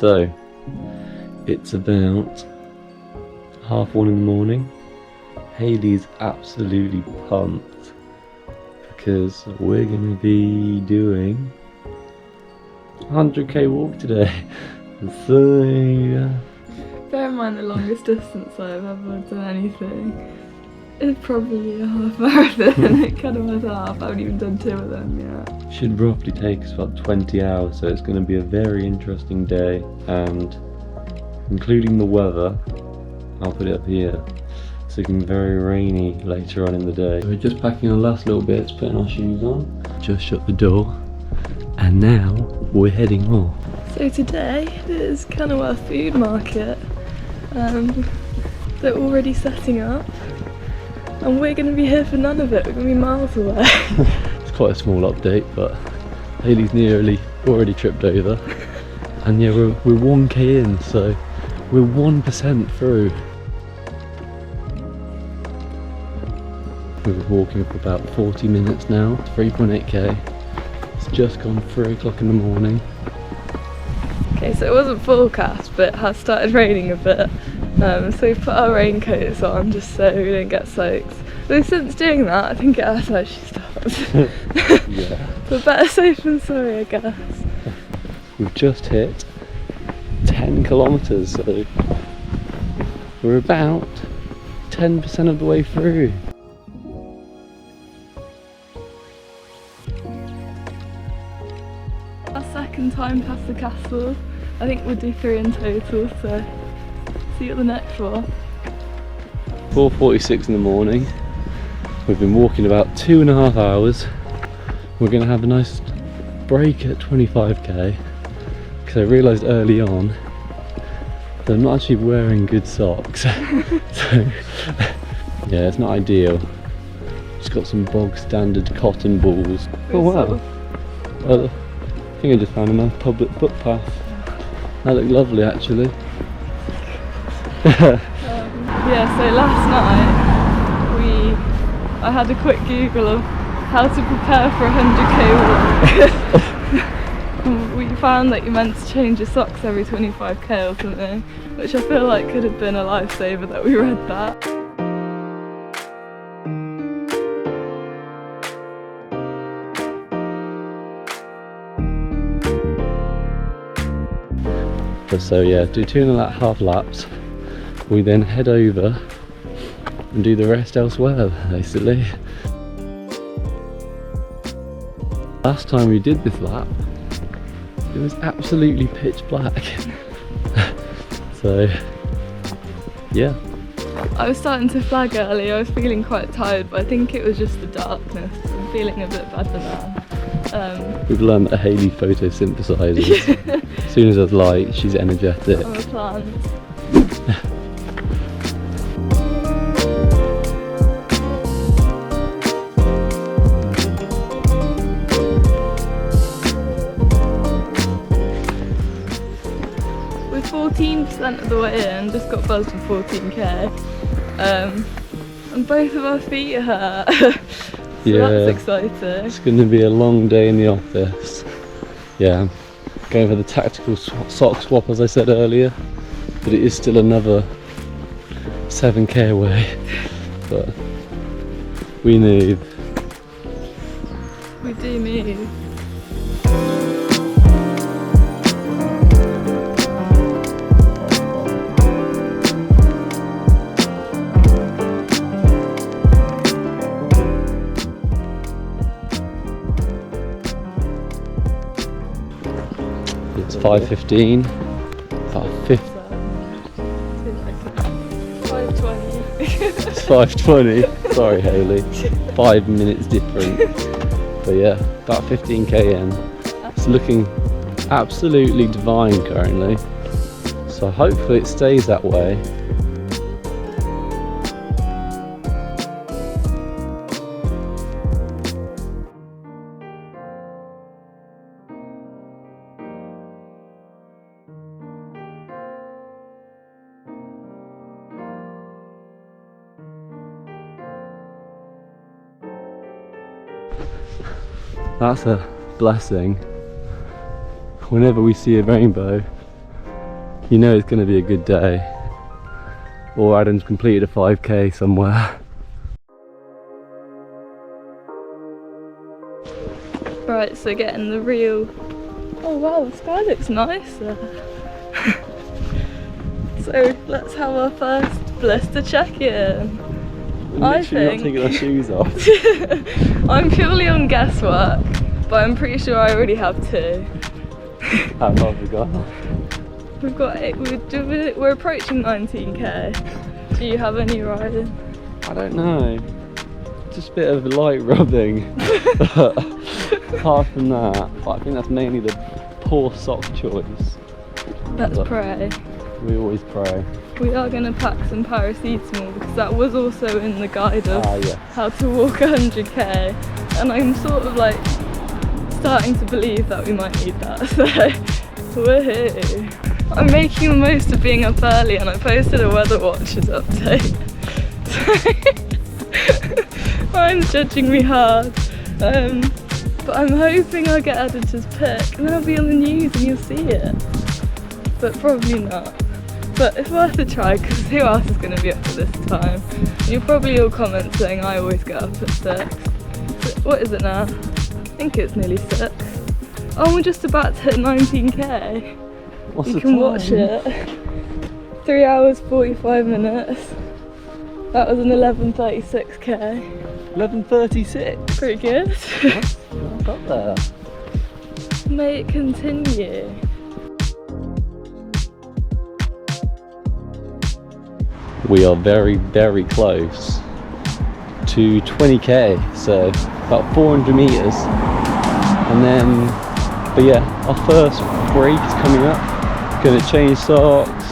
So, it's about 1:30 in the morning. Hayley's absolutely pumped because we're going to be doing a 100k walk today. So, yeah. Bear in mind the longest distance I've ever done anything is probably a half marathon, and it kind of was half. I haven't even done 2 of them yet. Should roughly take us about 20 hours, so it's going to be a very interesting day, and including the weather, I'll put it up here, it's looking very rainy later on in the day. We're just packing our last little bits, putting our shoes on, just shut the door, and now we're heading off. So today is Kenilworth food market. They're already setting up, and we're going to be here for none of it. We're going to be miles away. It's quite a small update, but Hayley's nearly already tripped over, and yeah, we're 1k in, so we're 1% through. We've been walking for about 40 minutes now, it's 3.8k. It's just gone 3 o'clock in the morning. Okay, so it wasn't forecast, but it has started raining a bit. So we've put our raincoats on just so we don't get soaked. But since doing that, I think it has actually stopped. Yeah. But better safe than sorry, I guess. We've just hit 10 kilometres, so we're about 10% of the way through. Our second time past the castle. I think we'll do 3 in total, so see you at the next one. 4:46 in the morning. We've been walking about 2.5 hours. We're going to have a nice break at 25k, because I realised early on that I'm not actually wearing good socks. So yeah, it's not ideal. Just got some bog standard cotton balls. Oh wow. I think I just found a nice public footpath. That looked lovely actually. Yeah, so last night I had a quick Google of how to prepare for a 100k walk. We found that you're meant to change your socks every 25k or something, which I feel like could have been a lifesaver that we read that. So yeah, do 2.5 laps. We then head over and do the rest elsewhere, basically. Last time we did this lap, it was absolutely pitch black. So yeah. I was starting to flag early. I was feeling quite tired, but I think it was just the darkness. I'm feeling a bit better now. We've learned that Hayley photosynthesises. As soon as there's light, she's energetic. I'm a plant. We're 14% of the way in, just got buzzed for 14k. And both of our feet hurt. So yeah, that's exciting. It's going to be a long day in the office. Yeah, going for the tactical sock swap as I said earlier, but it is still another 7k away. But we move. We do move. It's 5:15. About 5:20. It's 5:20. Sorry, Hayley. 5 minutes different. But yeah, about 15k in. It's looking absolutely divine currently. So hopefully it stays that way. That's a blessing. Whenever we see a rainbow, you know it's going to be a good day. Or Adam's completed a 5k somewhere. Right, so getting the real... Oh wow, the sky looks nice there. So let's have our first blister check-in. I think... not taking our shoes off. I'm purely on guesswork, but I'm pretty sure I already have 2. How far have we got? We've got 8, we're approaching 19k. Do you have any riding? I don't know. Just a bit of light rubbing. Apart from that, but I think that's mainly the poor sock choice. Let's But pray. we always pray. We are going to pack some paracetamol because that was also in the guide of Yeah. how to walk 100k, and I'm sort of like starting to believe that we might need that, so woohoo. I'm making the most of being up early, and I posted a weather watches update. So mine's judging me hard, but I'm hoping I'll get added to his pick and then I'll be on the news and you'll see it, but probably not. But it's worth a try because who else is going to be up at this time? You'll probably all comment saying I always get up at 6. So what is it now? I think it's nearly 6. Oh, we're just about to hit 19k. What's You the can time? watch it. 3 hours 45 minutes. That was an 11:36k. 11:36. Pretty good. That's up there. May it continue. We are very, very close to 20k, so about 400 meters. And then, but yeah, our first break is coming up. Gonna change socks,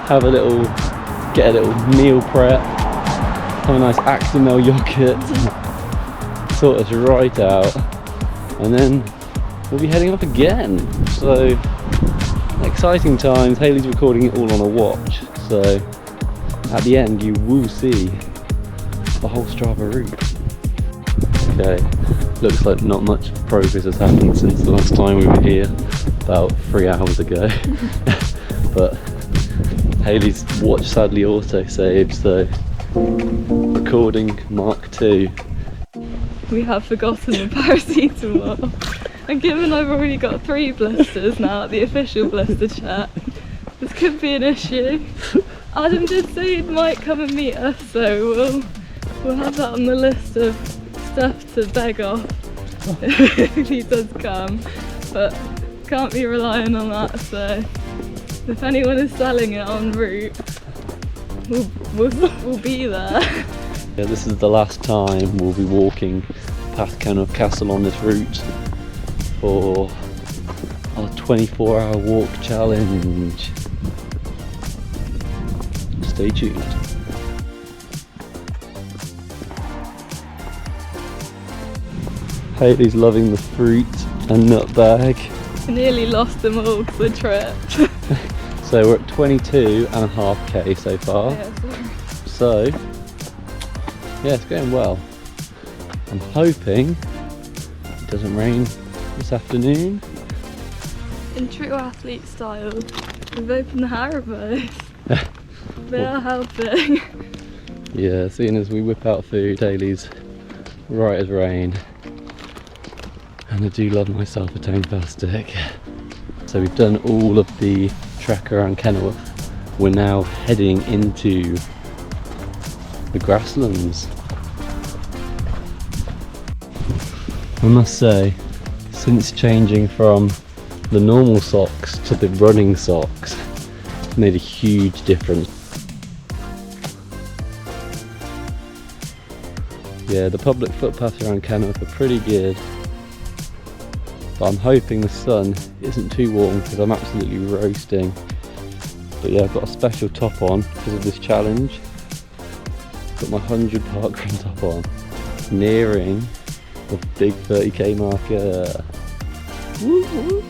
have a little, get a little meal prep, have a nice Actimel yogurt, sort us right out, and then we'll be heading off again. So exciting times. Hayley's recording it all on a watch, so at the end you will see the whole Strava route. Okay, looks like not much progress has happened since the last time we were here, about 3 hours ago. But Hayley's watch sadly auto-saved, so recording Mark 2. We have forgotten the paracetamol. And given I've already got 3 blisters now at the official blister check, this could be an issue. Adam did say he might come and meet us, so we'll have that on the list of stuff to beg off if he does come. But can't be relying on that, so if anyone is selling it en route, we'll be there. Yeah, this is the last time we'll be walking past Kenilworth Castle on this route for our 24-hour walk challenge. Stay tuned. Hayley's loving the fruit and nut bag. I nearly lost them all because I tripped. So we're at 22.5k so far. Yeah, So yeah, it's going well. I'm hoping it doesn't rain this afternoon. in true athlete style, we've opened the Haribos. They are helping. Yeah, seeing as we whip out food, Hayley's right as rain. And I do love myself a tone stick. So we've done all of the trek around Kenilworth. We're now heading into the grasslands. I must say, since changing from the normal socks to the running socks, it's made a huge difference. Yeah, the public footpaths around Kenilworth are pretty good, but I'm hoping the sun isn't too warm because I'm absolutely roasting. But yeah, I've got a special top on because of this challenge. Got my 100 parkrun top on, nearing the big 30k marker. Woo woo.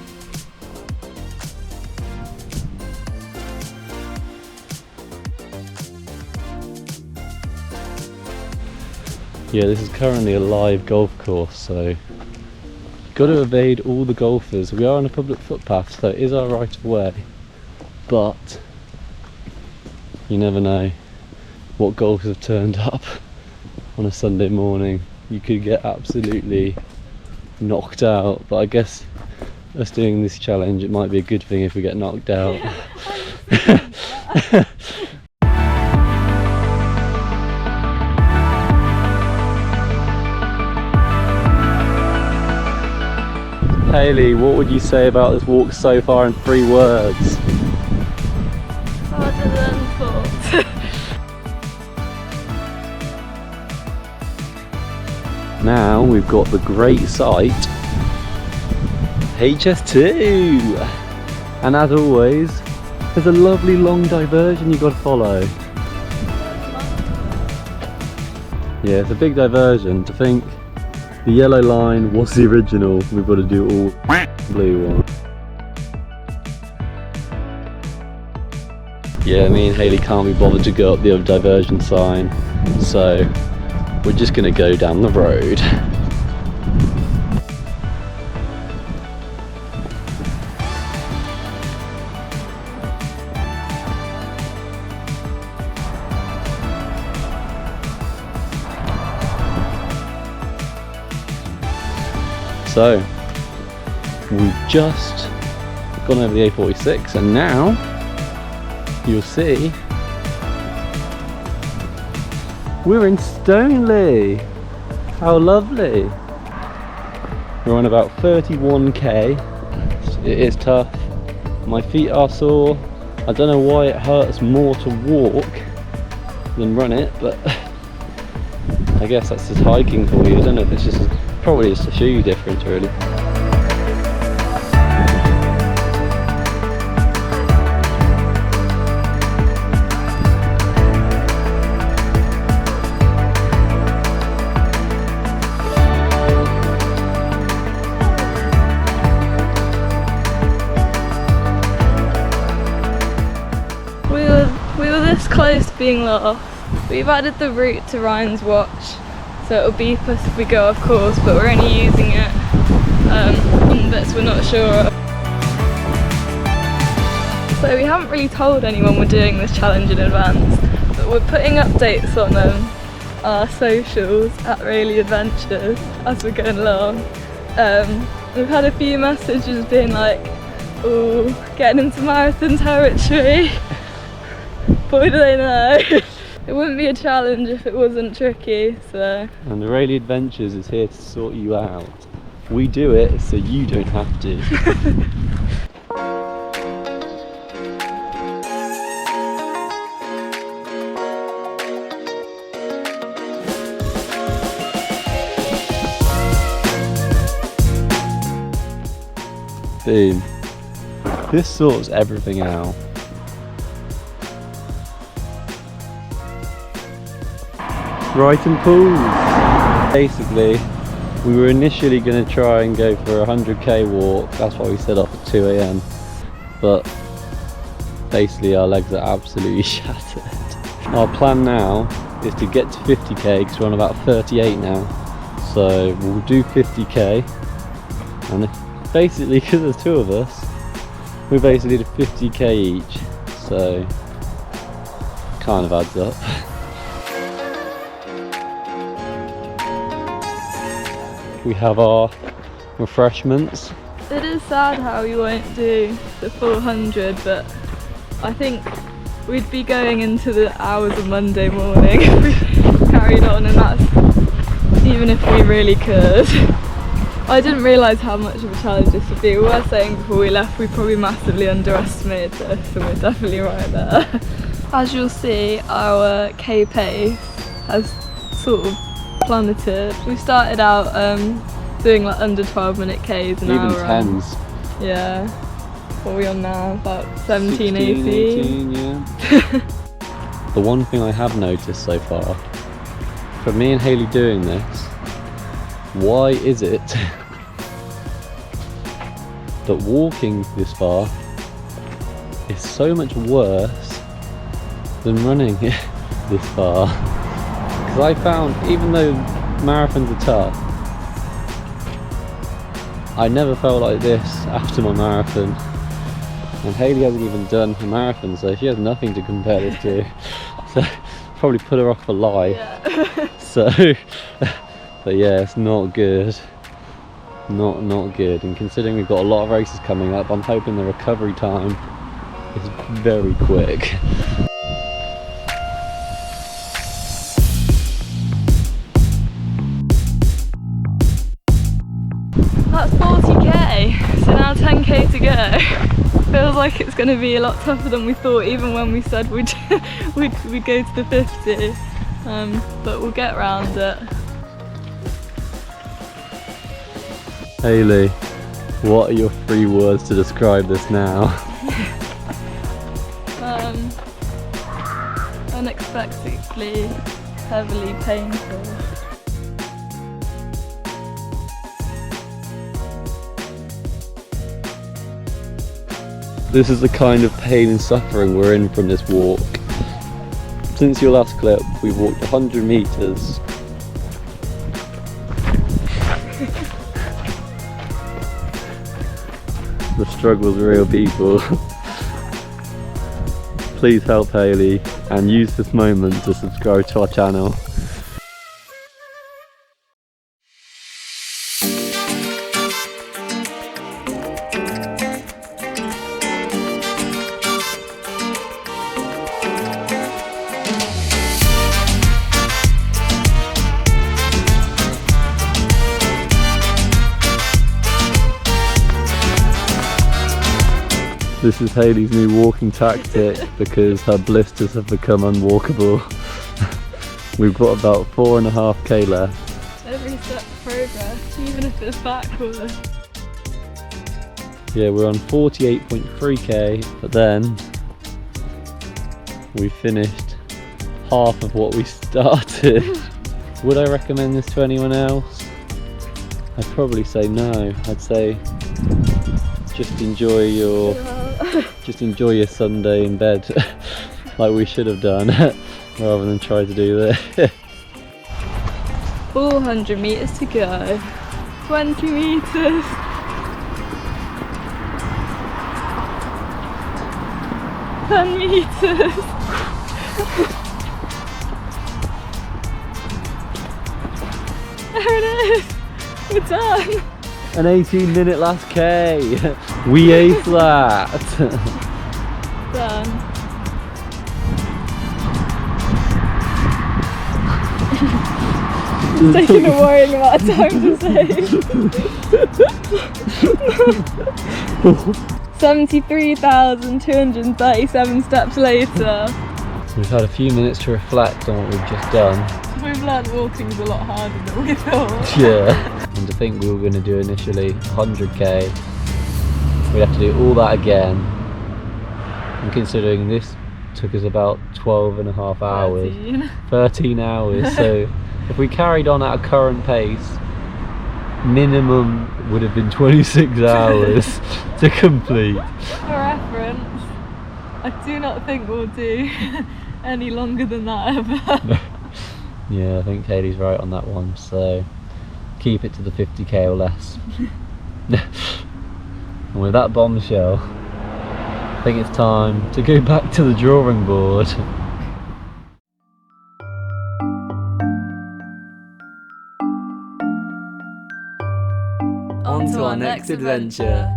Yeah, this is currently a live golf course, so you've got to evade all the golfers. We are on a public footpath, so it is our right of way, but you never know what goals have turned up on a Sunday morning. You could get absolutely knocked out, but I guess us doing this challenge, it might be a good thing if we get knocked out. Hayley, what would you say about this walk so far in 3 words? Harder than thought. Now we've got the great sight, HS2, and as always there's a lovely long diversion you've got to follow. Yeah, it's a big diversion. To think the yellow line was the original, we've got to do all blue one. Yeah, me and Hayley can't be bothered to go up the other diversion sign, so we're just going to go down the road. So, we've just gone over the A46 and now you'll see we're in Stoneleigh. How lovely. We're on about 31k. It is tough. My feet are sore. I don't know why it hurts more to walk than run it, but I guess that's just hiking for you. I don't know if it's just probably just a shoe difference really. We were this close to being lost. We've added the route to Ryan's watch, so it'll beep us if we go off course, but we're only using it on bits we're not sure of. So we haven't really told anyone we're doing this challenge in advance, but we're putting updates on our socials at Raley Adventures as we're going along. We've had a few messages being like, "Ooh, getting into marathon territory." Boy do they know. It wouldn't be a challenge if it wasn't tricky, so. And the Raley Adventures is here to sort you out. We do it so you don't have to. Boom. This sorts everything out. Ryton pools. Basically, we were initially going to try and go for a 100k walk. That's why we set off at 2 AM. But basically our legs are absolutely shattered. Our plan now is to get to 50k because we're on about 38 now. So we'll do 50k, and basically because there's 2 of us, we basically did 50k each. So kind of adds up. We have our refreshments. It is sad how we won't do the full 100, but I think we'd be going into the hours of Monday morning if we carried on, and that's even if we really could. I didn't realise how much of a challenge this would be. We were saying before we left we probably massively underestimated this, and we're definitely right there. As you'll see, our K pace has sort of plummeted. We started out doing like under 12-minute Ks an hour. Even 10s. Yeah. What are we on now? About 17, 16, 18? yeah. The one thing I have noticed so far, for me and Hayley doing this, why is it that walking this far is so much worse than running this far? Because I found, even though marathons are tough, I never felt like this after my marathon. And Hayley hasn't even done a marathon, so she has nothing to compare this to. So probably put her off for life. Yeah. So, but yeah, it's not good. Not good. And considering we've got a lot of races coming up, I'm hoping the recovery time is very quick. That's 40k, so now 10k to go. Feels like it's going to be a lot tougher than we thought, even when we said we'd go to the 50. But we'll get round it. Hayley, what are your 3 words to describe this now? Unexpectedly heavily painful. This is the kind of pain and suffering we're in from this walk. Since your last clip, we've walked 100 meters. The struggle's real, people. Please help Hayley and use this moment to subscribe to our channel. This is Hayley's new walking tactic because her blisters have become unwalkable. We've got about 4.5k left. Every step progress, even if it's backward. Yeah, we're on 48.3k, but then we finished half of what we started. Would I recommend this to anyone else? I'd probably say no. I'd say just enjoy your Sunday in bed like we should have done rather than try to do this. 400 meters to go. 20 meters. $10 meters. There it is. We're done. An 18-minute last K. We aced that. Done. It's taking a worrying amount of time to say. 73,237 steps later. We've had a few minutes to reflect on what we've just done. We've learned walking's a lot harder than we thought. Yeah. And to think we were going to do initially 100k, we'd have to do all that again. And considering this took us about 12.5 hours, 13 hours. So if we carried on at a current pace, minimum would have been 26 hours to complete. For reference, I do not think we'll do any longer than that ever. Yeah, I think Hayley's right on that one, so keep it to the 50k or less. And with that bombshell, I think it's time to go back to the drawing board. On to our next adventure.